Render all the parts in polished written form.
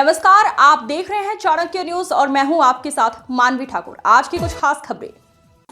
नमस्कार, आप देख रहे हैं चाणक्य न्यूज और मैं हूं आपके साथ मानवी ठाकुर। आज की कुछ खास खबरें।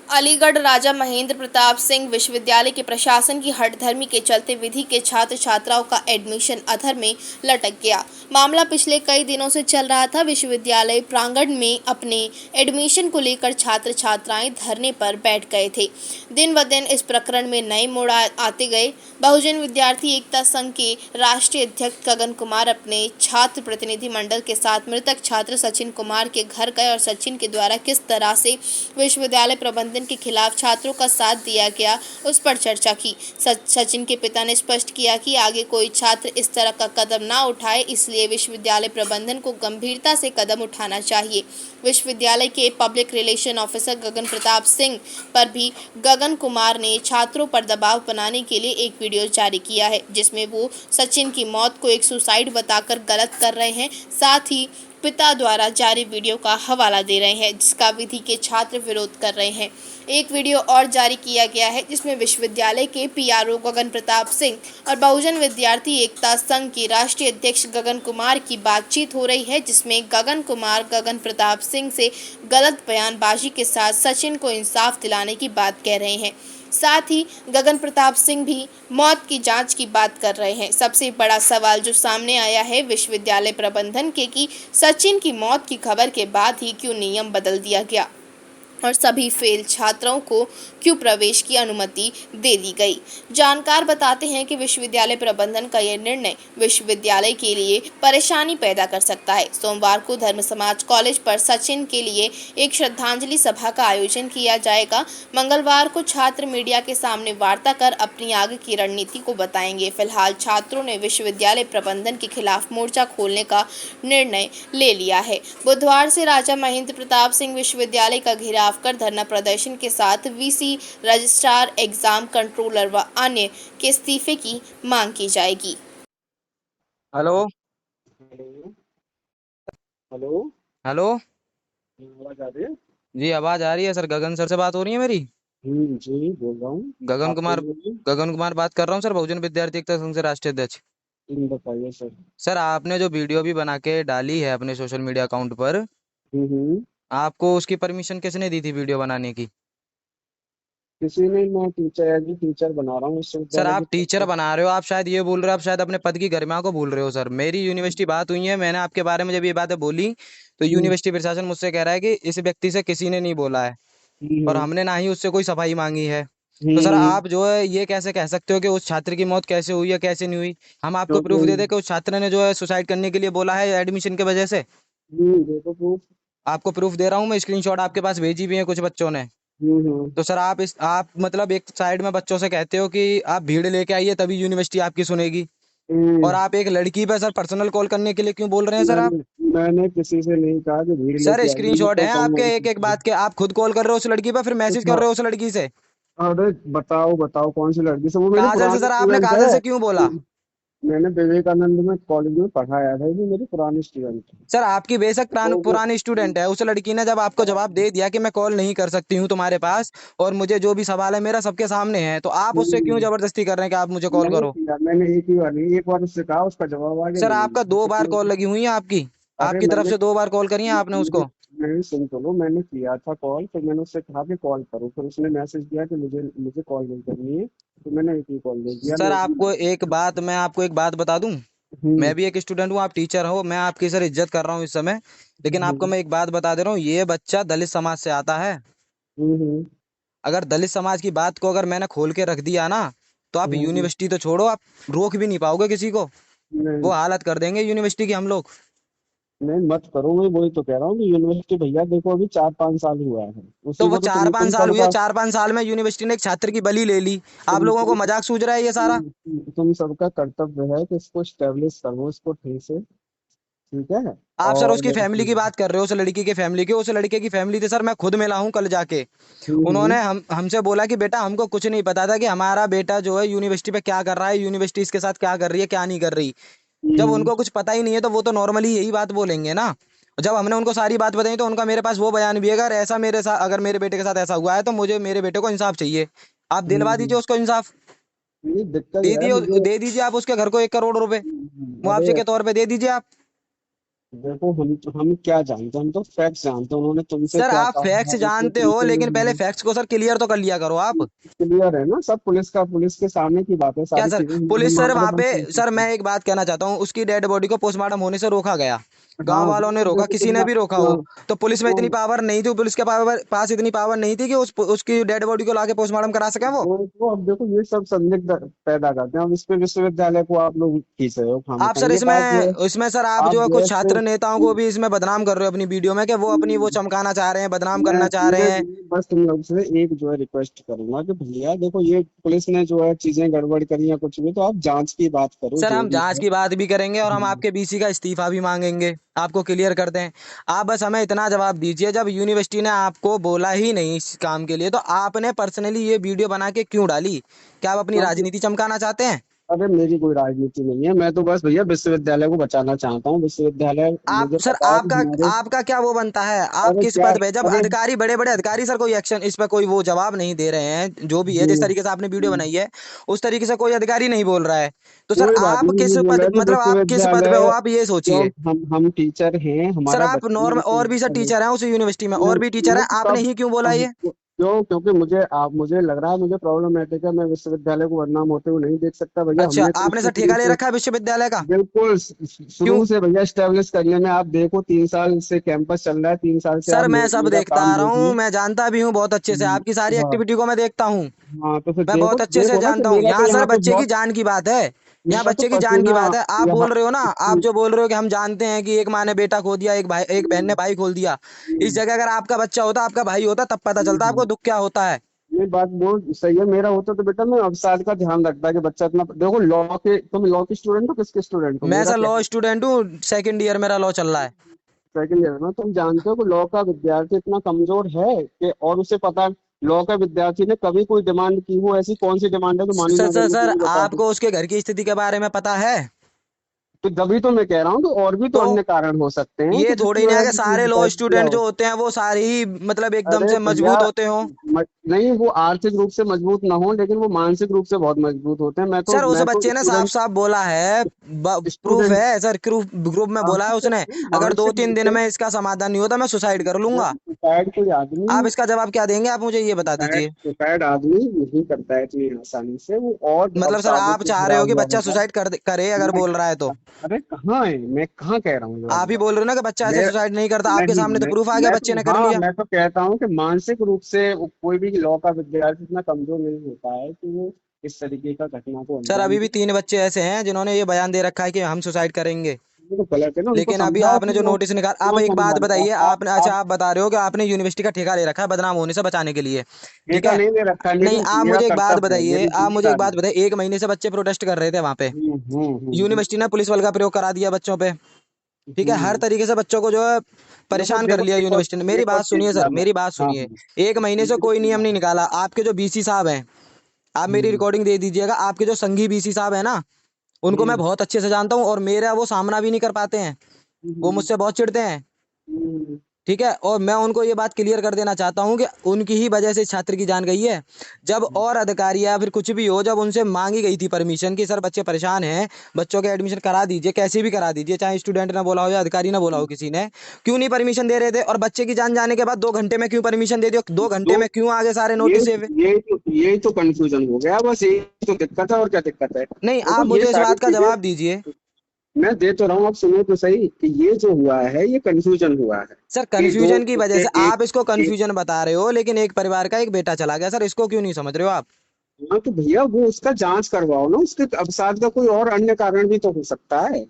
अलीगढ़ राजा महेंद्र प्रताप सिंह विश्वविद्यालय के प्रशासन की हठधर्मी के चलते विधि के छात्र छात्राओं का एडमिशन अधर में लटक गया। मामला पिछले कई दिनों से चल रहा था। विश्वविद्यालय प्रांगण में अपने एडमिशन को लेकर छात्र छात्राएं धरने पर बैठ गए थे। दिन ब दिन इस प्रकरण में नए मोड़ आते गए। बहुजन विद्यार्थी एकता संघ के राष्ट्रीय अध्यक्ष गगन कुमार अपने छात्र प्रतिनिधि मंडल के साथ मृतक छात्र सचिन कुमार के घर गए और सचिन के द्वारा किस तरह से विश्वविद्यालय प्रबंधन के खिलाफ छात्रों का साथ दिया गया उस पर चर्चा की। सचिन के पिता ने स्पष्ट किया कि आगे कोई छात्र इस तरह का कदम ना उठाए, इसलिए विश्वविद्यालय प्रबंधन को गंभीरता से कदम उठाना चाहिए। विश्वविद्यालय के पब्लिक रिलेशन ऑफिसर गगन प्रताप सिंह पर भी गगन कुमार ने छात्रों पर दबाव बनाने के लिए एक वीडियो जारी किया है, जिसमें वो सचिन की मौत को एक सुसाइड बताकर गलत कर रहे हैं। साथ ही पिता द्वारा जारी वीडियो का हवाला दे रहे हैं, जिसका विधि के छात्र विरोध कर रहे हैं। एक वीडियो और जारी किया गया है, जिसमें विश्वविद्यालय के पीआरओ गगन प्रताप सिंह और बहुजन विद्यार्थी एकता संघ के राष्ट्रीय अध्यक्ष गगन कुमार की बातचीत हो रही है, जिसमें गगन कुमार गगन प्रताप सिंह से गलत बयानबाजी के साथ सचिन को इंसाफ दिलाने की बात कह रहे हैं। साथ ही गगन प्रताप सिंह भी मौत की जांच की बात कर रहे हैं। सबसे बड़ा सवाल जो सामने आया है विश्वविद्यालय प्रबंधन के कि सचिन की मौत की खबर के बाद ही क्यों नियम बदल दिया गया और सभी फेल छात्रों को क्यों प्रवेश की अनुमति दे दी गई। जानकार बताते हैं कि विश्वविद्यालय प्रबंधन का यह निर्णय विश्वविद्यालय के लिए परेशानी पैदा कर सकता है। सोमवार को धर्म समाज कॉलेज पर सचिन के लिए एक श्रद्धांजलि सभा का आयोजन किया जाएगा। मंगलवार को छात्र मीडिया के सामने वार्ता कर अपनी आगे की रणनीति को बताएंगे। फिलहाल छात्रों ने विश्वविद्यालय प्रबंधन के खिलाफ मोर्चा खोलने का निर्णय ले लिया है। बुधवार से राजा महेंद्र प्रताप सिंह विश्वविद्यालय का घेराव कर धरना प्रदर्शन के साथ वीसी, रजिस्ट्रार, एग्जाम कंट्रोलर व अन्य के इस्तीफे की मांग की जाएगी। हेलो हेलो हेलो आवाज आ रही है? जी, आवाज आ रही है सर। गगन सर से बात हो रही है मेरी? जी बोल रहा हूँ। गगन आप कुमार कौन बोलिए? गगन कुमार बात कर रहा हूँ सर, बहुजन विद्यार्थी एकता संघ से राष्ट्रीय अध्यक्ष। बताइए सर। सर, आपने जो वीडियो भी बना के डाली है अपने सोशल मीडिया अकाउंट पर, हम्म। आपको उसकी परमिशन किसने दी थी वीडियो बनाने की? किसी ने, मैं टीचर एज टीचर बना रहा हूँ सर, विश्वविद्यालय आप की टीचर तरफ बना रहे हो, आप शायद ये बोल रहे हो, आप शायद अपने पद की गरिमा को भूल रहे हो। सर, मेरी यूनिवर्सिटी बात हुई है, मैंने आपके बारे में जब ये बातें बोली तो से। यूनिवर्सिटी प्रशासन मुझसे कह रहा है कि इस व्यक्ति से किसी ने नहीं बोला है और हम्म, हमने ना ही उससे कोई सफाई मांगी है। तो सर, हम्म, आप जो है ये कैसे कह सकते हो कि उस छात्र की मौत कैसे हुई या कैसे नहीं हुई? हम आपको क्योंकि प्रूफ दे दे कि उस छात्र ने जो है सुसाइड करने के लिए बोला है एडमिशन की वजह से? देखो प्रूफ। आपको प्रूफ दे रहा हूँ मैं, स्क्रीनशॉट आपके पास भेजी भी है कुछ बच्चों ने। हम्म, तो सर, आप मतलब एक साइड में बच्चों से कहते हो कि आप भीड़ लेके आइए तभी यूनिवर्सिटी आपकी सुनेगी, हम्म, और आप एक लड़की पे सर पर्सनल कॉल करने के लिए क्यों बोल रहे हैं सर आप? मैंने मैंने किसी से नहीं कहा कि भीड़ सर, लेके आइए, मैं स्क्रीनशॉट तो है कहूंगा आपके एक एक बात के, आप खुद कॉल कर रहे हो उस लड़की पे, फिर मैसेज कर रहे हो उस लड़की से। अरे बताओ बताओ कौन सी लड़की से? वो मेरी काजल से पुरानी सर, आपने स्टूडेंट काजल है। से क्यों बोला? मैंने विवेकानंद में कॉलेज में पढ़ाया था, ये मेरी पुरानी स्टूडेंट है। सर, आपकी बेशक तो वो पुरानी स्टूडेंट है, उस लड़की ने जब आपको जवाब दे दिया कि मैं कॉल नहीं कर सकती हूँ तुम्हारे पास और मुझे जो भी सवाल है मेरा सबके सामने है, तो आप उससे क्यों हम्म, जबरदस्ती कर रहे हैं कि आप मुझे कॉल नहीं करो? किया मैंने, एक ही बार नहीं, एक बार उससे कहा, उसका जवाब आ गया, सर, मैंने आपका नहीं दो बार किया। कॉल लगी हुई है आपकी अरे आपकी तरफ मैंने से 2 बार कॉल करी है आपने मेरी उसको। मैंने सुन तो लो, मैंने किया था कॉल, तो मैंने उससे कहा कि कॉल करो, फिर उसने मैसेज दिया कि मुझे मुझे कॉल नहीं करनी है, तो मैंने एक ही कॉल दे दिया सर, मैं। मैं आपको एक बात बता दूं। हम्म, मैं भी एक स्टूडेंट हूँ, आप टीचर हो, मैं आपकी सर इज्जत कर रहा हूँ इस समय, लेकिन आपको हम्म, मैं एक बात बता दे रहा हूँ, ये बच्चा दलित समाज से आता है। हम्म, अगर दलित समाज की बात को अगर मैंने खोल के रख दिया ना, तो आप हम्म, यूनिवर्सिटी तो छोड़ो, आप रोक भी नहीं पाओगे किसी को। वो नहीं हालत कर देंगे यूनिवर्सिटी की हम लोग। नहीं, मत करो, मैं वही तो कह रहा हूँ कि यूनिवर्सिटी भैया देखो अभी 4-5 साल हुआ है, तो उसी वो में तो चार पांच साल तुम हुए, सबका 4-5 साल में यूनिवर्सिटी ने एक छात्र की बलि ले ली, आप तुम लोगों को तुम मजाक सूझ रहा है ये सारा? तुम सबका कर्तव्य है कि इसको स्टेब्लिश करो, इसको ठीक से, ठीक है। आप सर और उसकी फैमिली की बात कर रहे हो, उस लड़की की फैमिली की, उस लड़के की फैमिली थी सर, मैं खुद मिला हूँ कल जाके। हम्म, उन्होंने हमसे बोला कि बेटा हमको कुछ नहीं पता था कि हमारा बेटा जो है यूनिवर्सिटी पे क्या कर रहा है, यूनिवर्सिटी इसके साथ क्या कर रही है क्या नहीं कर रही। जब हम्म, उनको कुछ पता ही नहीं है तो वो तो नॉर्मली यही बात बोलेंगे ना। जब हमने उनको सारी बात बताई तो उनका मेरे पास वो बयान भी है, अगर ऐसा मेरे साथ, अगर मेरे बेटे के साथ ऐसा हुआ है तो मुझे मेरे बेटे को इंसाफ चाहिए। आप दिलवा दीजिए उसको इंसाफ। ये दिक्कत दे है दिए मुझे। दे दीजिए आप उसके घर को 1 करोड़ रुपए अरे मुआवजे के तौर पे दे दीजिए आप। देखो हम क्या जानते हैं, हम तो फैक्ट्स जानते हैं, उन्होंने तुमसे सर क्या आप कहा फैक्ट्स है उसमें जानते हो, लेकिन पहले तुमसे फैक्ट्स को सर क्लियर तो कर लिया करो आप। क्लियर है ना सब, पुलिस के सामने की बात है, क्या सारी सर, चीजें पुलिस सर हमारे वहां पे, पास सर है। मैं एक बात कहना चाहता हूँ, उसकी डेड बॉडी को पोस्टमार्टम होने से रोका गया, गांव हाँ वालों ने वो रोका, देखो किसी ने तुम, भी रोका हो, हाँ तो पुलिस में इतनी वो पावर नहीं थी, पुलिस के पास इतनी पावर नहीं थी कि उसकी डेड बॉडी को लाके पोस्टमार्टम करा सके वो। अब देखो ये सब संदिग्ध पैदा करते हैं, अब इस पे विश्वविद्यालय को आप लोग खींच रहे हो आप खामखा, सर ये बात जो है, इसमें इसमें सर आप आप जो है जो कुछ है छात्र नेताओं को भी इसमें बदनाम कर रहे हो अपनी वीडियो में, कि वो अपनी वो चमकाना चाह रहे हैं, बदनाम मैं करना चाह मैं रहे हैं। मैं बस तुम लोग से एक जो है रिक्वेस्ट करूंगा कि भैया देखो, ये पुलिस ने जो है चीजें गड़बड़ करी या कुछ भी, तो आप जांच की बात करो सर जो हम भी जांच है। की बात भी करेंगे और हम हम्म। आपके बीसी का इस्तीफा भी मांगेंगे, आपको क्लियर कर दें। आप बस हमें इतना जवाब दीजिए, जब यूनिवर्सिटी ने आपको बोला ही नहीं इस काम के लिए, तो आपने पर्सनली ये वीडियो बना के क्यों डाली? क्या आप अपनी हाँ, राजनीति चमकाना चाहते हैं? अरे मेरी कोई राजनीति नहीं है, मैं तो बस भैया विश्वविद्यालय को बचाना चाहता हूँ। विश्वविद्यालय, आप मुझे सर, पता है कि आपका हमारे, आपका क्या वो बनता है, आप अरे किस क्या, पद पे, जब अरे अधिकारी, बड़े बड़े अधिकारी सर कोई एक्शन इस पर कोई वो जवाब नहीं दे रहे हैं, जो भी है जिस हम्म, तरीके से आपने वीडियो हम्म, बनाई है उस तरीके से कोई अधिकारी नहीं बोल रहा है, तो सर कोई बात आप नहीं, किस नहीं बोल पद, रहे थे मतलब आप किस पद पे हो, विश्वविद्यालय, आप ये जो सोचिए। हम टीचर हैं, सर हमारा आप बचपन नॉर्मल और भी सर विश्वविद्यालय। टीचर हैं उस यूनिवर्सिटी में, और नहीं, भी टीचर नहीं हैं, तो आपने कब, ही क्यों बोला ये? क्यों? क्योंकि मुझे लग रहा है, मुझे प्रॉब्लमेटिक है, मैं विश्वविद्यालय को बदनाम होते हुए नहीं देख सकता भैया। अच्छा, हमने तो आपने इसको सर शुरू ठेका ले से, रखा है विश्वविद्यालय का? बिल्कुल क्यों? शुरू से भैया स्टेब्लिश करने में, आप देखो 3 साल से कैंपस चल रहा है, 3 साल से सर आप मैं सब मेरा देखता आ काम रहा हूँ, देखिए। मैं जानता भी हूँ बहुत अच्छे से, आपकी सारी हाँ, एक्टिविटी को मैं देखता हूँ, हाँ तो फिर मैं देखो बहुत अच्छे से देखो ना कि जानता हूँ। मेरा तो यहाँ सर यहाँ पे बच्चे की बहुत, जान की बात है, यहाँ मेरा तो बच्चे की जान की पसीना बात है। आप यहाँ, बोल रहे हो ना, आप जो बोल रहे हो कि हम जानते हैं कि एक माँ ने बेटा खो दिया, एक भाई, एक बहन ने भाई खोल दिया, इस जगह अगर आपका बच्चा होता, आपका भाई होता, तब पता चलता आपको दुख क्या होता है। ये बात बहुत सही है। मेरा होता तो बेटा मैं अवसाद का ध्यान रखता कि बच्चा इतना, देखो लॉ के, तुम लॉ के स्टूडेंट हो, किसके स्टूडेंट हो, मैं मेरा सर क्या लॉ है, स्टूडेंट हूँ, सेकंड ईयर मेरा लॉ चल रहा है। सेकंड ईयर में। तुम जानते हो कि लॉ का विद्यार्थी इतना कमजोर है कि, और उसे पता है, लॉ का विद्यार्थी ने कभी कोई डिमांड की हो, ऐसी कौन सी डिमांड है जो मानी सर ना गई सर हो, सर तुम ही बता दो। आपको उसके घर की स्थिति के बारे में पता है? तो तभी तो मैं कह रहा हूँ कि और भी तो तो अन्य कारण हो सकते हैं कि ये थोड़ी जिसकी नहीं है वजह कि से सारे लॉ सुसाइड किया स्टूडेंट हो। जो होते हैं वो सारे ही मतलब एकदम अरे से भैया, मजबूत होते हो। नहीं वो आर्थिक रूप से मजबूत ना हो, लेकिन वो मानसिक रूप से बहुत मजबूत होते हैं। मैं तो सर उस मैं तो बच्चे ने साफ स्टूडेंट, साफ बोला है, प्रूफ स्टूडेंट है सर, ग्रुप में बोला है उसने, अगर दो मानसिक तीन रूप दिन से, में इसका समाधान नहीं होता मैं सुसाइड कर लूंगा। सुसाइड कोई आप आदमी, इसका जवाब क्या देंगे, आप मुझे ये बता सुसाइड दीजिए। सुसाइड आदमी नहीं करता है इतनी आसानी से, वो और मतलब सर अवसादों आप से चाह घिरा रहे हो कि हुआ बच्चा होता है। सुसाइड करे, अगर मैं, बोल रहा है तो? अरे कहाँ है, मैं कहाँ कह रहा हूँ ये वाली आप ही बात। बोल रहे हो ना कि बच्चा ऐसे मैं सुसाइड नहीं करता, आपके नहीं, सामने तो प्रूफ आ गया मैं बच्चे ने तो कर हाँ, लिया। मैं तो कहता हूँ कि मानसिक रूप से कोई भी लॉ का विद्यार्थी इतना कमजोर नहीं होता है कि वो इस तरीके का घटना को सर अंजाम अभी दे। भी 3 बच्चे ऐसे हैं जिन्होंने ये बयान दे रखा है कि हम सुसाइड करेंगे, ये तो गलत है ना, उनको लेकिन अभी समझाओ आपने कि जो वो नोटिस निकाल, आप क्यों एक बात समझाना। बताइए, आपने, अच्छा आप बता रहे हो कि आपने यूनिवर्सिटी का ठेका ले रखा है बदनाम होने से बचाने के लिए, ठीक ठेका है? नहीं ले रखा है, नहीं, मेरी आप मेरा मुझे एक बात कर्तव्य है, बताइए, मेरी आप मुझे एक जिम्मेदारी बात है। बताइए, 1 महीने से बच्चे प्रोटेस्ट कर रहे थे वहां पे, यूनिवर्सिटी ने पुलिस बल का प्रयोग करा दिया बच्चों पे, ठीक है, हर हम्म। तरीके से बच्चों को जो है देखो परेशान कर देखो लिया एक और, यूनिवर्सिटी ने। मेरी एक और बात चीज सुनिए मैं, सर, मेरी बात हाँ सुनिए, हाँ, 1 महीने से मेरी कोई नियम नहीं जिम्मेदारी। निकाला, आपके जो बीसी साहब हैं, आप मेरी हम्म, रिकॉर्डिंग दे दीजिएगा, आपके जो संघी बीसी साहब है ना, उनको मैं हम्म, बहुत अच्छे से जानता हूँ, और मेरा वो सामना भी नहीं कर पाते हैं, वो हम्म, मुझसे बहुत चिढ़ते हैं, हम्म, ठीक है? और मैं उनको ये बात क्लियर कर देना चाहता हूँ कि उनकी ही वजह से इस छात्र की जान गई है। जब और अधिकारी या फिर कुछ भी हो, जब उनसे मांगी गई थी परमिशन कि सर बच्चे परेशान हैं, बच्चों के एडमिशन करा दीजिए, कैसे भी करा दीजिए, चाहे स्टूडेंट ने बोला हो या अधिकारी ने बोला हो, किसी ने क्यों नहीं परमिशन दे रहे थे? और बच्चे की जान जाने के बाद 2 घंटे में क्यों परमिशन दे दी? 2 घंटे तो में क्यों आगे सारे ये नोटिस हुए? ये तो कंफ्यूजन हो गया, बस यही तो दिक्कत है, और क्या दिक्कत है। नहीं, देखो आप ये मुझे इस सारी बात का चीजें जवाब दीजिए। मैं दे तो रहा हूँ, आप सुनो तो सही कि ये जो हुआ है ये कंफ्यूजन हुआ है सर कि दो, कंफ्यूजन की वजह से एक, आप इसको एक, कंफ्यूजन बता रहे हो, लेकिन एक परिवार का एक बेटा चला गया, सर इसको क्यों नहीं समझ रहे हो आप? हाँ तो भैया वो उसका जांच करवाओ ना, उसके अवसाद का कोई और अन्य कारण भी तो हो सकता है।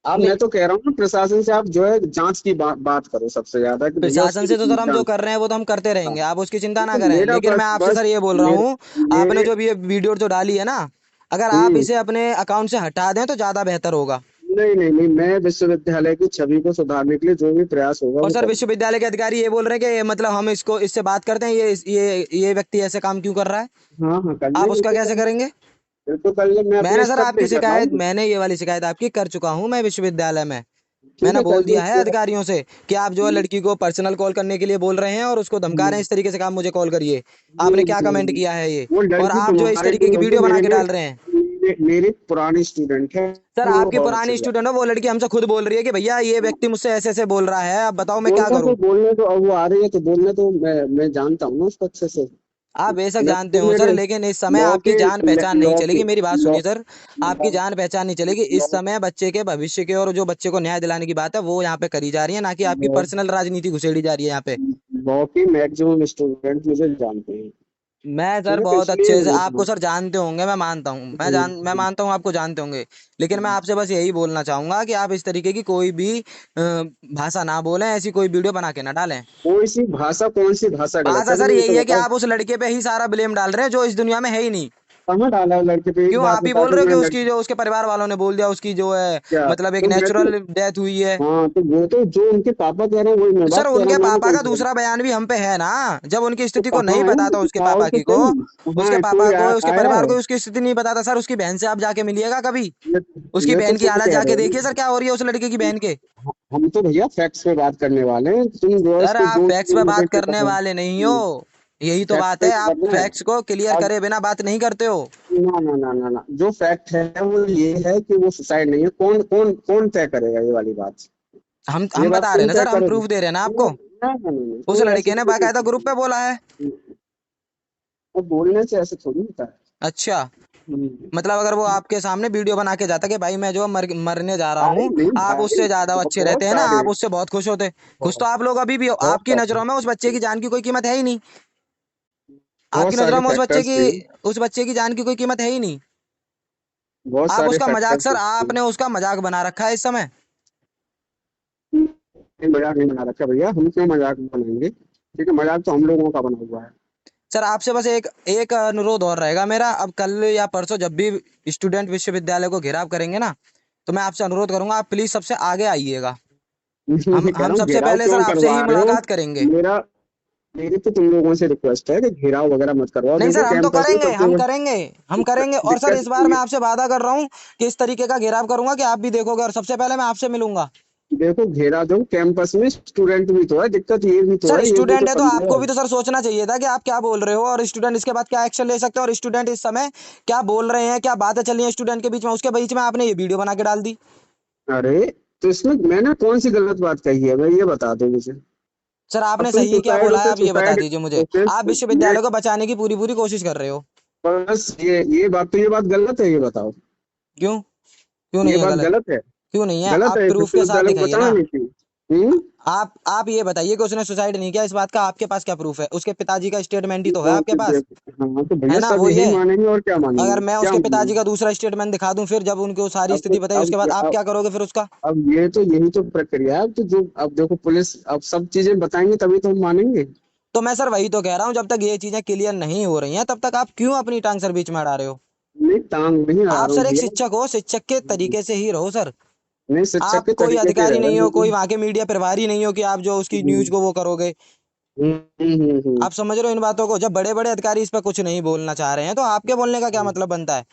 आप, नहीं, मैं तो कह रहा हूँ ना प्रशासन से आप जो है जांच की बात करो सबसे ज्यादा, कि भैया प्रशासन उसकी से तो सर हम जो जांच। कर रहे हैं वो तो हम करते हाँ, रहेंगे, आप उसकी चिंता ना तो करें, मेरा लेकिन मैं बस आपसे बस सर ये बोल रहा मेरे हूँ, आपने मेरे जो भी ये वीडियो जो डाली है ना, अगर आप हम्म, इसे अपने अकाउंट से हटा दें तो ज्यादा बेहतर होगा। नहीं नहीं नहीं, मैं विश्वविद्यालय की छवि को सुधारने के लिए जो भी प्रयास होगा और वो सर करूंगा। विश्वविद्यालय के अधिकारी ये बोल रहे हैं कि मतलब हम इसको इससे बात करते हैं, ये व्यक्ति ऐसे काम क्यों कर रहा है, हाँ हाँ, कर आप ले उसका बिल्कुल कैसे कर ले, करेंगे? बिल्कुल कर ले, मैं अपने मैंने सर स्तर पे आपकी ही कर रहा शिकायत, हूँ। मैंने ये वाली शिकायत आपकी कर चुका हूँ मैं विश्वविद्यालय में, ठीक मैंने है, कर बोल ले दिया है अधिकारियों से कि आप जो है लड़की को पर्सनल कॉल करने के लिए बोल रहे हैं और उसको धमका रहे हैं इस तरीके से, कि आप मुझे कॉल करिए। आपने क्या कमेंट किया है ये? वो और लड़की आप जो है इस तुम्हारे तरीके लिए की होगी, वीडियो बना मेरे के लिए, डाल रहे हैं। मेरी पुरानी स्टूडेंट है। सर वो आपकी बहुत पुरानी अच्छी स्टूडेंट है, वो लड़की हमसे खुद बोल रही है कि भैया ये व्यक्ति मुझसे ऐसे ऐसे बोल रहा है, अब बताओ मैं क्या करूं। बोलने तो अब वो आ रही है तो बोलने तो मैं जानता हूँ ना उसको अच्छे से। आप बेशक जानते लेकिन हो सर, मेरे लेकिन इस समय लॉ आपकी के जान पहचान नहीं लॉ के चलेगी। मेरी बात लॉ सुनिए सर, आपकी जान पहचान नहीं चलेगी। इस समय बच्चे के भविष्य के और जो बच्चे को न्याय दिलाने की बात है वो यहाँ पे करी जा रही है, ना कि आपकी लॉ पर्सनल राजनीति घुसेड़ी जा रही है यहाँ पे। लॉ की मैक्सिमम स्टूडेंट मुझे जानते हैं। मैं सर ठीक है, तो बहुत इसलिए अच्छे से मैंने आपको कहा। सर जानते होंगे, मैं मानता हूँ, मैं मानता हूँ आपको जानते होंगे। लेकिन मैं आपसे बस यही बोलना चाहूंगा कि आप इस तरीके की कोई भी भाषा ना बोलें, ऐसी कोई वीडियो बना के ना डालें। कौन सी भाषा गलत भाषा है सर मुझे ये यही तो है कि बताओ। आप उस लड़के पे ही सारा ब्लेम डाल रहे हैं जो इस दुनिया में है ही नहीं। कहाँ डाला है लड़के पे? एक क्यों बात आप ही बता बोल दो, रहे हो कि मैं उसकी लड़की जो उसके परिवार वालों ने बोल दिया, उसकी जो है क्या मतलब एक तो मैं तो नेचुरल डेथ हुई है। हाँ, तो वो तो जो उनके पापा कह रहे हैं वही मैं सर बात कह रहा उनके हूँ, मैंने पापा कौन का सी दूसरा बयान भी हम पे है ना, जब उनकी तो स्थिति को कहाँ नहीं है पता था मुझे उसके पापा दिखाओ तो की को, सही। कहाँ उसके है? पापा कोई को, उसके आया परिवार है? को उसकी स्थिति नहीं पता था सर, उसकी बहन से आप जाके मिलिएगा कभी। ये उसकी ये तो बहन की तुम हालत कह रहे जाके हो देखिए ना। सर क्या हो रही है उस लड़के की बहन के। हम तो भैया फैक्ट्स पे बात करने वाले हैं, तुम जो है सर इसको आप जो फैक्ट्स पे मुझे बात करने पता है। वाले नहीं हो, यही तो फैक्ट बात पे है, आप करना है। फैक्ट्स को क्लियर अब करे बिना बात नहीं करते हो। ना ना ना ना ना, जो फैक्ट है वो ये है कि वो सुसाइड नहीं है। कौन कौन कौन तय करेगा ये वाली बात? ये हम बात बता रहे हैं तुम ना तय सर, हम करोगे? प्रूफ दे रहे हैं ना ना आपको। ना ना ना ना, उस कोई ऐसी लड़के ने कोई बाकायदा चीज़ ग्रुप पे बोला है। नहीं। वो बोलने से ऐसे थोड़ी होता है। अच्छा, हम्म। मतलब अगर वो आपके सामने वीडियो बना के जाता कि भाई मैं जो मरने जा रहा अरे हूँ, नहीं आप भाई, उससे ज्यादा बहुत अच्छे बहुत रहते हैं ना, सारे आप उससे बहुत खुश होते। खुश तो बहुत आप लोग अभी भी हो, बहुत आपकी सारे नजरों में उस बच्चे की जान की कोई कीमत है ही नहीं। बहुत आपकी नजरों सारे में फैक्टर्स थे। उस बच्चे की जान की कोई कीमत है ही नहीं। बहुत आप सारे उसका मजाक फैक्टर्स सर, थे। आपने उसका मजाक बना रखा है इस समय। नहीं, मजाक नहीं बना रखा भैया, हम क्यों मजाक बनाएंगे? ठीक है, मजाक तो हम लोगों का बना हुआ है। सर आपसे बस एक एक अनुरोध और रहेगा मेरा, अब कल या परसों जब भी स्टूडेंट विश्वविद्यालय को घेराव करेंगे ना, तो मैं आपसे अनुरोध करूंगा आप प्लीज सबसे आगे आइएगा। मैं कह हम रहा हूँ सबसे घेराव पहले सर क्यों आपसे करवा ही रहे हो? मुलाकात करेंगे। मेरा मेरी तो तुम लोगों से रिक्वेस्ट है कि घेराव वगैरह मत करवाओ। नहीं देखो सर हम तो कैंपस में करेंगे, सबसे हम करेंगे, और सर दिक्कत इस बार ये। मैं आपसे वादा कर रहा हूँ कि इस तरीके का घेराव करूंगा कि आप भी देखोगे और सबसे पहले मैं आपसे मिलूंगा। देखो घेरा दो, कैंपस में स्टूडेंट भी तो है, दिक्कत ये भी तो सर है, ये भी तो स्टूडेंट है तो पंगा आपको है। भी तो सर सोचना चाहिए था कि आप क्या बोल रहे हो, और स्टूडेंट इसके बाद क्या एक्शन ले सकते हैं, और स्टूडेंट इस समय क्या बोल रहे हैं, क्या बातें चल रही हैं स्टूडेंट के बीच में, उसके बीच में आपने ये वीडियो बना के डाल दी। अरे तो इसमें मैंने कौन सी गलत बात कही है, मैं ये बता दो मुझे। सर अब आपने तुम सही क्या सुसाइड बोला है उसे आप ये बता सुसाइड दीजिए मुझे। उसे आप ये विश्वविद्यालय को बचाने की पूरी पूरी कोशिश कर रहे हो। बस ये बात क्यों, क्यों ये नहीं है बात गलत, गलत है। क्यों नहीं है, गलत आप है, प्रूफ के साथ विश्वविद्यालय को दिखाइए बचाना ना। नहीं थी। हम्म। आप ये बताइए कि उसने सुसाइड नहीं किया, इस बात का आपके पास क्या प्रूफ है, उसके पिताजी का स्टेटमेंट ही तो है हाँ आपके पास। तो है भैया ना, सब वो यही ये, मानेंगे और क्या मानेंगे, अगर मैं क्या उसके पिताजी मानेंगे? का दूसरा स्टेटमेंट दिखा दूं, फिर जब उनको सारी अब तो स्थिति बताई अब उसके बाद आप अब क्या करोगे फिर उसका। अब ये तो यही तो प्रक्रिया है। अब तो जो अब देखो पुलिस अब सब चीजें बताएंगे तभी तो हम मानेंगे। तो मैं सर वही तो कह रहा हूँ, जब तक ये चीजें क्लियर नहीं हो रही हैं तब तक आप क्यों अपनी टांग सर बीच में अड़ा रहे हो। नहीं, टांग नहीं अड़ा आप रहा हूँ सर एक भैया। शिक्षक हो, शिक्षक के तरीके से ही रहो सर। नहीं, शिक्षक आप के कोई तरीके से अधिकारी रह रहे नहीं हो, कोई हैं। वहां के मीडिया प्रभारी नहीं हो कि आप जो उसकी न्यूज को वो करोगे। हम्म। आप समझ रहे हो इन बातों को, जब बड़े बड़े अधिकारी इस पर कुछ नहीं बोलना चाह रहे हैं तो आपके बोलने का क्या मतलब बनता है।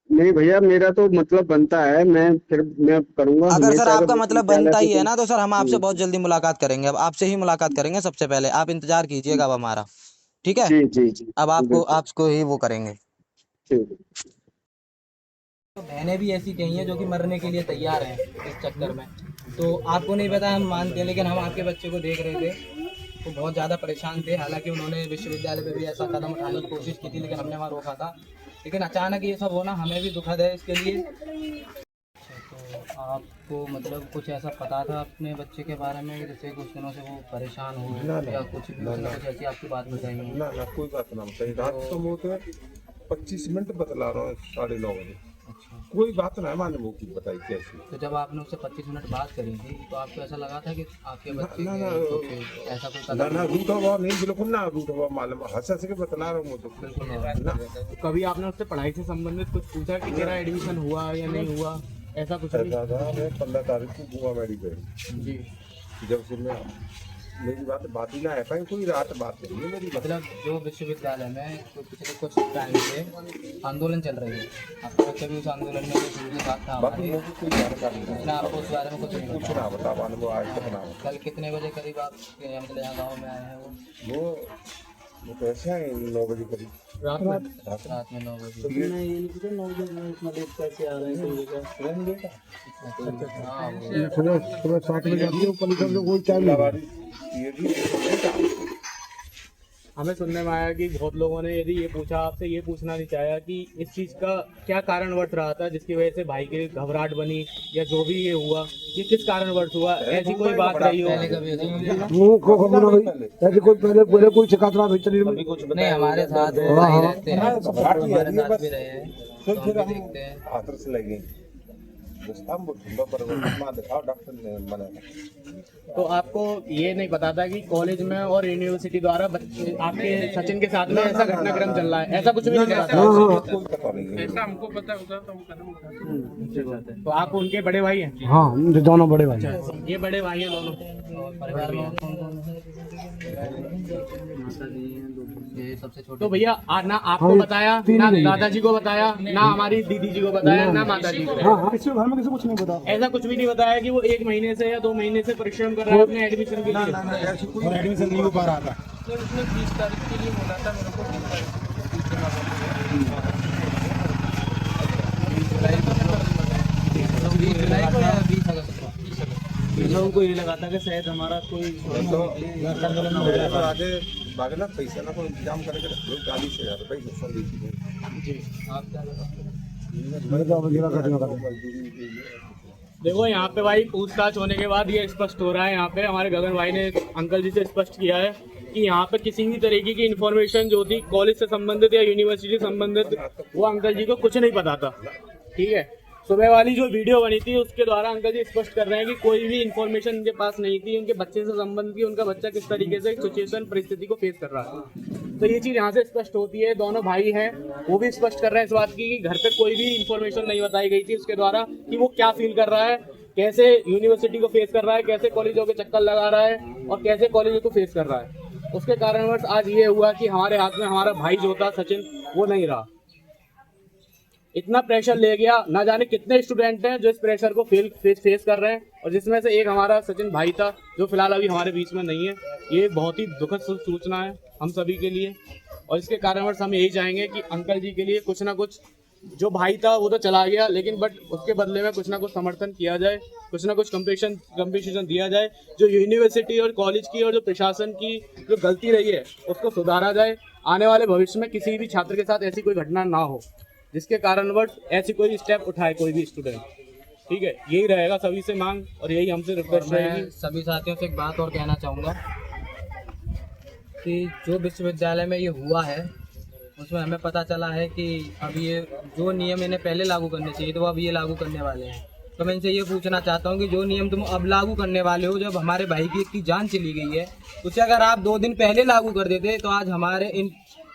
नहीं भैया, मेरा तो मतलब बनता है, मैं करूंगा अगर सर हमेशा, अगर आपका मतलब विश्वविद्यालय बनता से ही है कोई। ना तो सर हम आपसे हम्म, बहुत जल्दी मुलाकात करेंगे, अब आपसे ही मुलाकात करेंगे सबसे पहले, आप इंतजार कीजिएगा अब हमारा। ठीक है, जी जी जी, अब बिल्कुल आपको ही वो करेंगे। ठीक है। तो बहनें भी ऐसी कही हैं जो कि मरने के लिए तैयार हैं इस चक्कर में। तो आपको नहीं पता, हम मानते हैं, लेकिन हम आपके बच्चे को देख रहे थे तो बहुत ज़्यादा परेशान थे। हालांकि उन्होंने विश्वविद्यालय पे भी ऐसा कदम उठाने की कोशिश की थी लेकिन हमने वहाँ रोका था। लेकिन अचानक ये सब होना हमें भी दुखद है इसके लिए। अच्छा, तो आपको मतलब कुछ ऐसा पता था अपने बच्चे के बारे में जैसे कुछ दिनों से वो परेशान हो या कुछ भी उसने कुछ ऐसी आपकी बात बताई हो? ना ना, कोई बात ना बताइए। रात को वो तो 25 मिनट बतला रहा हूँ, 9:30 बजे। अच्छा, कोई बात ना है, माने वो की बताई कैसी। तो जब आपने उससे 25 मिनट बात करी थी तो आपको ऐसा लगा था कि आपके बच्चे ना के ना कुछ ऐसा कोई ना कदम ना, रूठा हुआ नहीं, बिल्कुल ना रूठा हुआ, मालूम हंस हंस के बतला रहा हूँ वो तो। बिल्कुल ना, कभी आपने उससे पढ़ाई से संबंधित कुछ पूछा कि तेरा एडमिशन हुआ या नहीं हुआ, ऐसा कुछ भी? ऐसा था, मैं 15 तारीख को गोवा मेडिकल, जी, जब से मैं मेरी बात ही ना है पाई, कोई रात बात नहीं है मेरी। मतलब जो विश्वविद्यालय में पिछले कुछ टाइम से आंदोलन चल रही है, आपका बच्चा भी उस आंदोलन में जो शुरू से साथ था बाकी हमारे, मुझे कोई जानकारी नहीं उसने आपको उस बारे में कुछ नहीं कुछ बताया। ना बता, माने वो आज तक ना। कल कितने बजे करीब आप मतलब यहाँ गाँव में आए हैं वो? वो वो तो ऐसे आए 9 बजे करीब रात में रात में 9 बजे। तो ये सुबह 7 बजे आती है, ऊपर निकल के कोई टाइम नहीं। लावारिस ये भी हमें सुनने में आया कि बहुत लोगों ने यदि ये पूछा, आपसे ये पूछना नहीं चाहा कि इस चीज़ का क्या कारणवश रहा था जिसकी वजह से भाई के घबराहट बनी, या जो भी ये हुआ ये किस कारणवश हुआ, ऐसी कोई बात रही हो? वो को खबर ना भाई, ऐसे कोई पहले कोई शिकायत ना भाई चली नहीं हमारे साथ हाँ, हाँ। रहते हैं, हमारे साथ भी रहे हैं, फिर तो फिर हम हम देखते हैं। हाथ से लगे हम ठंडा पर दिखाओ डॉक्टर ने मना तो आपको ये नहीं पता था कि कॉलेज में और यूनिवर्सिटी द्वारा आपके सचिन के साथ में ऐसा घटनाक्रम चल रहा है, ऐसा कुछ भी नहीं पता था? कोई पता नहीं है। ऐसा हमको पता होता तो हम कदम उठाते। तो आप उनके बड़े भाई हैं? हाँ, दोनों बड़े भाई। ये बड़े भाई हैं दोनों? परिवार में ये सबसे छोटे। तो भैया ना आपको बताया, ना दादाजी को बताया, ना हमारी दीदी जी को बताया, ना माता जी को? हाँ, किसी घर में किसी कुछ नहीं पता। ऐसा कुछ भी नहीं बताया कि वो 1 महीने से या 2 महीने से परिश्रम कर रहा है अपने एडमिशन के लिए? और एडमिशन नहीं हो पा रहा था। उसने 20 तारीख के लिए बोला था मेरे को, 20 तारीख उनको ये लगा था कि शायद हमारा कोई तो आगे भागना पैसा ना कोई इंतजाम करके रख लो 40,000 रुपये पैसा दी थी जी। मैंने कहा वगैरह कटेगा देखो यहाँ पे भाई पूछताछ होने के बाद ये स्पष्ट हो रहा है, यहाँ पे हमारे गगन भाई ने अंकल जी से स्पष्ट किया है कि यहाँ पे किसी भी तरीके की इन्फॉर्मेशन जो थी कॉलेज से संबंधित या यूनिवर्सिटी से संबंधित वो अंकल जी को कुछ नहीं पता था। ठीक है, सुबह वाली जो वीडियो बनी थी उसके द्वारा अंकल जी स्पष्ट कर रहे हैं कि कोई भी इन्फॉर्मेशन उनके पास नहीं थी उनके बच्चे से संबंधित की, उनका बच्चा किस तरीके से सिचुएशन परिस्थिति को फेस कर रहा है। तो ये चीज़ यहाँ से स्पष्ट होती है। दोनों भाई हैं वो भी स्पष्ट कर रहे हैं इस बात की कि घर पे कोई भी इन्फॉर्मेशन नहीं बताई गई थी उसके द्वारा कि वो क्या फील कर रहा है, कैसे यूनिवर्सिटी को फेस कर रहा है, कैसे कॉलेजों के चक्कर लगा रहा है और कैसे कॉलेजों को फेस कर रहा है। उसके कारणवश आज ये हुआ कि हमारे हाथ में हमारा भाई जो था सचिन वो नहीं रहा। इतना प्रेशर ले गया, ना जाने कितने स्टूडेंट हैं जो इस प्रेशर को फेस कर रहे हैं, और जिसमें से एक हमारा सचिन भाई था जो फिलहाल अभी हमारे बीच में नहीं है। ये बहुत ही दुखद सूचना है हम सभी के लिए, और इसके कारणवश हम यही चाहेंगे कि अंकल जी के लिए कुछ ना कुछ, जो भाई था वो तो चला गया लेकिन बट उसके बदले में कुछ ना कुछ समर्थन किया जाए, कुछ ना कुछ कंपेंसेशन दिया जाए। जो यूनिवर्सिटी और कॉलेज की और जो प्रशासन की जो गलती रही है उसको सुधारा जाए। आने वाले भविष्य में किसी भी छात्र के साथ ऐसी कोई घटना ना हो जिसके कारणवश ऐसी कोई स्टेप उठाए कोई भी स्टूडेंट। ठीक है, यही रहेगा सभी से मांग और यही हमसे रिक्वेस्ट रहेगी। सभी साथियों से एक बात और कहना चाहूँगा कि जो विश्वविद्यालय में ये हुआ है उसमें हमें पता चला है कि अब ये जो नियम इन्हें पहले लागू करने चाहिए तो अब ये लागू करने वाले हैं। तो मैं इनसे ये पूछना चाहता हूँ कि जो नियम तुम अब लागू करने वाले हो, जब हमारे भाई की एक जान चली गई है, उसे अगर आप 2 दिन पहले लागू कर देते तो आज हमारे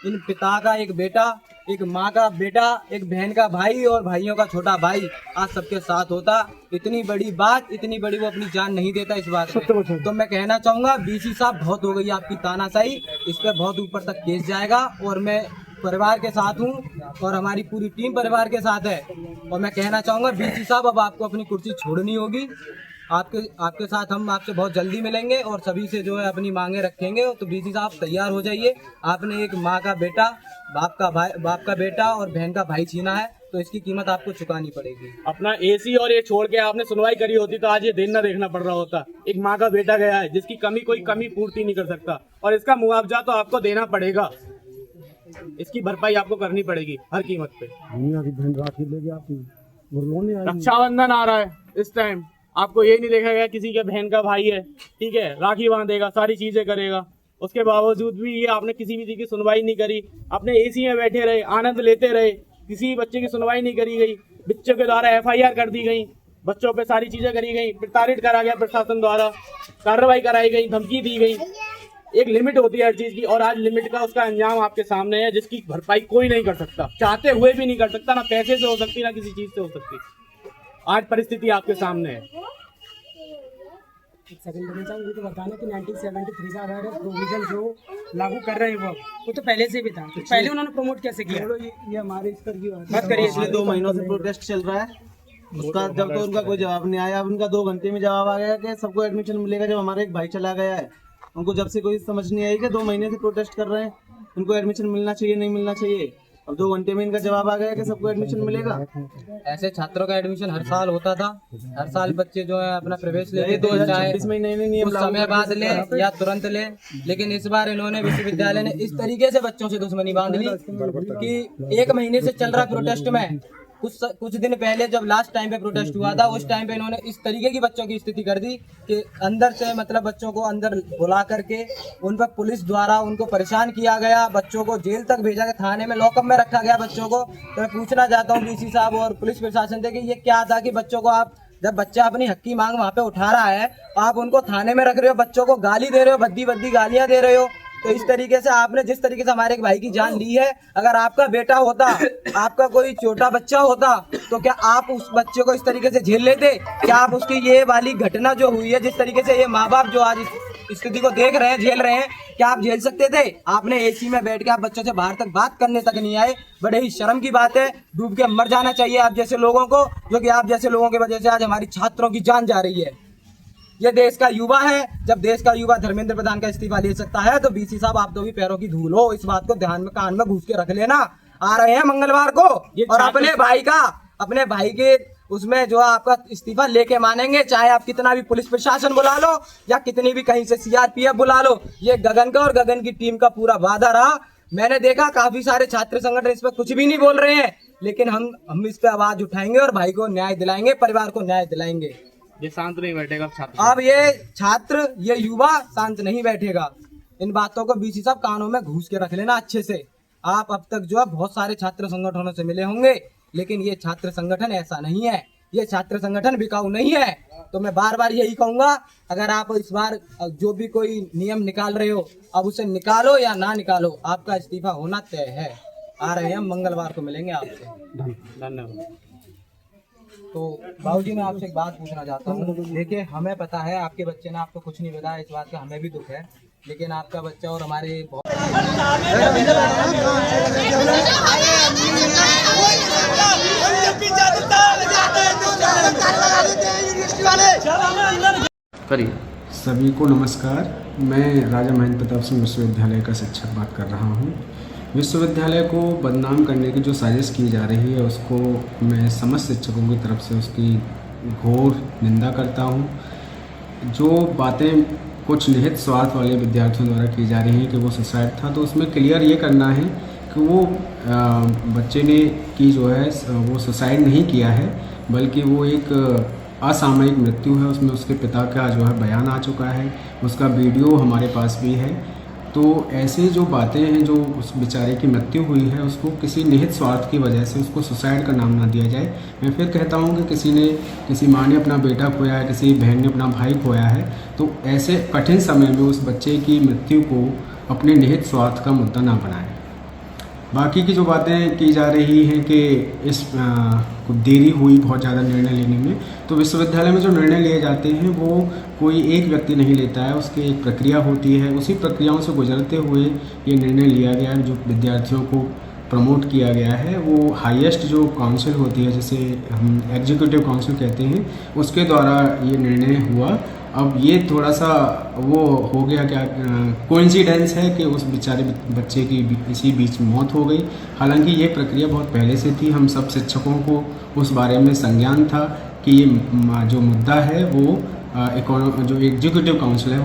इन पिता का एक बेटा, एक माँ का बेटा, एक बहन का भाई और भाइयों का छोटा भाई आज सबके साथ होता। इतनी बड़ी बात, इतनी बड़ी वो अपनी जान नहीं देता इस बात में। तो मैं कहना चाहूँगा बीसी साहब बहुत हो गई आपकी तानाशाही, इस पर बहुत ऊपर तक केस जाएगा और मैं परिवार के साथ हूँ और हमारी पूरी टीम परिवार के साथ है। और मैं कहना चाहूँगा बीसी साहब अब आपको अपनी कुर्सी छोड़नी होगी। आपके साथ हम आपसे बहुत जल्दी मिलेंगे और सभी से जो है अपनी मांगे रखेंगे। तो बीसी साहब तैयार हो जाइए। आपने एक माँ का बेटा, बाप का बेटा और बहन का भाई छीना है तो इसकी कीमत आपको चुकानी पड़ेगी। अपना एसी और ये छोड़ के आपने सुनवाई करी होती तो आज ये दिन न देखना पड़ रहा होता। एक माँ का बेटा गया है जिसकी कोई कमी पूर्ति नहीं कर सकता और इसका मुआवजा तो आपको देना पड़ेगा, इसकी भरपाई आपको करनी पड़ेगी हर कीमत पे। रक्षाबंधन आ रहा है, इस टाइम आपको ये नहीं देखा गया किसी के बहन का भाई है, ठीक है, राखी बांधेगा, सारी चीजें करेगा, उसके बावजूद भी ये आपने किसी भी चीज की सुनवाई नहीं करी। अपने एसी में बैठे रहे, आनंद लेते रहे, किसी बच्चे की सुनवाई नहीं करी गई। बच्चों के द्वारा FIR कर दी गई, बच्चों पे सारी चीजें करी गई, प्रताड़ित करा गया प्रशासन द्वारा, कार्रवाई कराई गई, धमकी दी गई। एक लिमिट होती है हर चीज की और आज लिमिट का उसका अंजाम आपके सामने है जिसकी भरपाई कोई नहीं कर सकता, चाहते हुए भी नहीं कर सकता। ना पैसे से हो सकती, ना किसी चीज से हो सकती। आज परिस्थिति आपके सामने है। सेकंड मुझे तो बताना कि 1973 का अगर प्रोविजन जो लागू कर रहे हैं वो तो पहले से भी था, तो पहले उन्होंने प्रमोट कैसे किया? ये हमारे स्तर की बात करिए। पिछले 2 महीनों से प्रोटेस्ट चल रहा है, उसका जब तो उनका कोई जवाब नहीं आया। अब उनका 2 घंटे में जवाब आ गया कि सबको एडमिशन मिलेगा। जब हमारा एक भाई चला गया है, उनको जब से कोई समझ नहीं आई कि 2 महीने से प्रोटेस्ट कर रहे हैं। उनको एडमिशन मिलना चाहिए नहीं मिलना चाहिए। अब 2 घंटे में इनका जवाब आ गया कि सबको एडमिशन मिलेगा। ऐसे छात्रों का एडमिशन हर साल होता था। हर साल बच्चे जो है अपना प्रवेश लेते थे, 2026 में नए नियम कुछ समय बाद ले या तुरंत ले। लेकिन इस बार इन्होंने विश्वविद्यालय ने इस तरीके से बच्चों से दुश्मनी बांध ली कि 1 महीने से चल रहा प्रोटेस्ट में कुछ दिन पहले जब लास्ट टाइम पे प्रोटेस्ट हुआ था, उस टाइम पे इन्होंने इस तरीके की बच्चों की स्थिति कर दी कि अंदर से मतलब बच्चों को अंदर बुला करके उन पर पुलिस द्वारा उनको परेशान किया गया, बच्चों को जेल तक भेजा गया, थाने में लॉकअप में रखा गया बच्चों को। तो मैं पूछना चाहता हूँ डीसी साहब और पुलिस प्रशासन से कि ये क्या था कि बच्चों को आप जब बच्चा अपनी हक की मांग वहाँ पे उठा रहा है, आप उनको थाने में रख रहे हो, बच्चों को गाली दे रहे हो, भद्दी गालियां दे रहे हो। तो इस तरीके से आपने जिस तरीके से हमारे एक भाई की जान ली है, अगर आपका बेटा होता, आपका कोई छोटा बच्चा होता, तो क्या आप उस बच्चे को इस तरीके से झेल लेते? क्या आप उसकी ये वाली घटना जो हुई है, जिस तरीके से ये माँ बाप जो आज इस स्थिति को देख रहे हैं, झेल रहे हैं, क्या आप झेल सकते थे? आपने एसी में बैठ के आप बच्चों से बाहर तक बात करने तक नहीं आए। बड़े ही शर्म की बात है। डूब के मर जाना चाहिए आप जैसे लोगों को, जो कि आप जैसे लोगों की वजह से आज हमारी छात्रों की जान जा रही है। ये देश का युवा है। जब देश का युवा धर्मेंद्र प्रधान का इस्तीफा ले सकता है, तो बीसी साहब आप तो भी पैरों की धूल हो। इस बात को ध्यान में कान में घुस के रख लेना। आ रहे हैं मंगलवार को और अपने भाई के उसमें जो आपका इस्तीफा लेके मानेंगे, चाहे आप कितना भी पुलिस प्रशासन बुला लो या कितनी भी कहीं से सीआरपीएफ बुला लो। ये गगन का और गगन की टीम का पूरा वादा रहा। मैंने देखा काफी सारे छात्र संगठन इस पर कुछ भी नहीं बोल रहे हैं, लेकिन हम इस पे आवाज उठाएंगे और भाई को न्याय दिलाएंगे, परिवार को न्याय दिलाएंगे। ये शांत नहीं बैठेगा छात्र। अब ये छात्र, ये युवा शांत नहीं बैठेगा। इन बातों को बीसी साहब कानों में घुस के रख लेना अच्छे से। आप अब तक जो है बहुत सारे छात्र संगठनों से मिले होंगे, लेकिन ये छात्र संगठन ऐसा नहीं है। ये छात्र संगठन बिकाऊ नहीं है। तो मैं बार बार यही कहूंगा, अगर आप इस बार जो भी कोई नियम निकाल रहे हो, अब उसे निकालो या ना निकालो, आपका इस्तीफा होना तय है। आ रहे हैं, मंगलवार को मिलेंगे आपसे। धन्यवाद। तो बाबूजी, मैं आपसे एक बात पूछना चाहता हूँ। देखिए, हमें पता है आपके बच्चे ने आपको कुछ नहीं बताया, इस बात का हमें भी दुख है, लेकिन आपका बच्चा और हमारे सभी को नमस्कार। मैं राजा महेंद्र प्रताप सिंह विश्वविद्यालय का शिक्षक बात कर रहा हूँ। विश्वविद्यालय को बदनाम करने की जो साजिश की जा रही है, उसको मैं समस्त शिक्षकों की तरफ से उसकी घोर निंदा करता हूँ। जो बातें कुछ निहित स्वार्थ वाले विद्यार्थियों द्वारा की जा रही हैं कि वो सुसाइड था, तो उसमें क्लियर ये करना है कि वो बच्चे ने की जो है वो सुसाइड नहीं किया है, बल्कि वो एक असामयिक मृत्यु है। उसमें उसके पिता का जो है बयान आ चुका है, उसका वीडियो हमारे पास भी है। तो ऐसी जो बातें हैं, जो उस बेचारे की मृत्यु हुई है, उसको किसी निहित स्वार्थ की वजह से उसको सुसाइड का नाम ना दिया जाए। मैं फिर कहता हूं कि किसी माँ ने अपना बेटा खोया है, किसी बहन ने अपना भाई खोया है, तो ऐसे कठिन समय में उस बच्चे की मृत्यु को अपने निहित स्वार्थ का मुद्दा ना बनाएं। बाकी की जो बातें की जा रही हैं कि इस देरी हुई बहुत ज़्यादा निर्णय लेने में, तो विश्वविद्यालय में जो निर्णय लिए जाते हैं वो कोई एक व्यक्ति नहीं लेता है, उसकी एक प्रक्रिया होती है। उसी प्रक्रियाओं से गुजरते हुए ये निर्णय लिया गया है। जो विद्यार्थियों को प्रमोट किया गया है, वो हाईएस्ट जो काउंसिल होती है, जिसे हम एग्जीक्यूटिव काउंसिल कहते हैं, उसके द्वारा ये निर्णय हुआ। अब ये थोड़ा सा वो हो गया, क्या कोइंसिडेंस है कि उस बेचारे बच्चे की इसी बीच मौत हो गई। हालांकि ये प्रक्रिया बहुत पहले से थी। हम सब शिक्षकों को उस बारे में संज्ञान था कि ये जो मुद्दा है वो जो एग्जीक्यूटिव काउंसिल है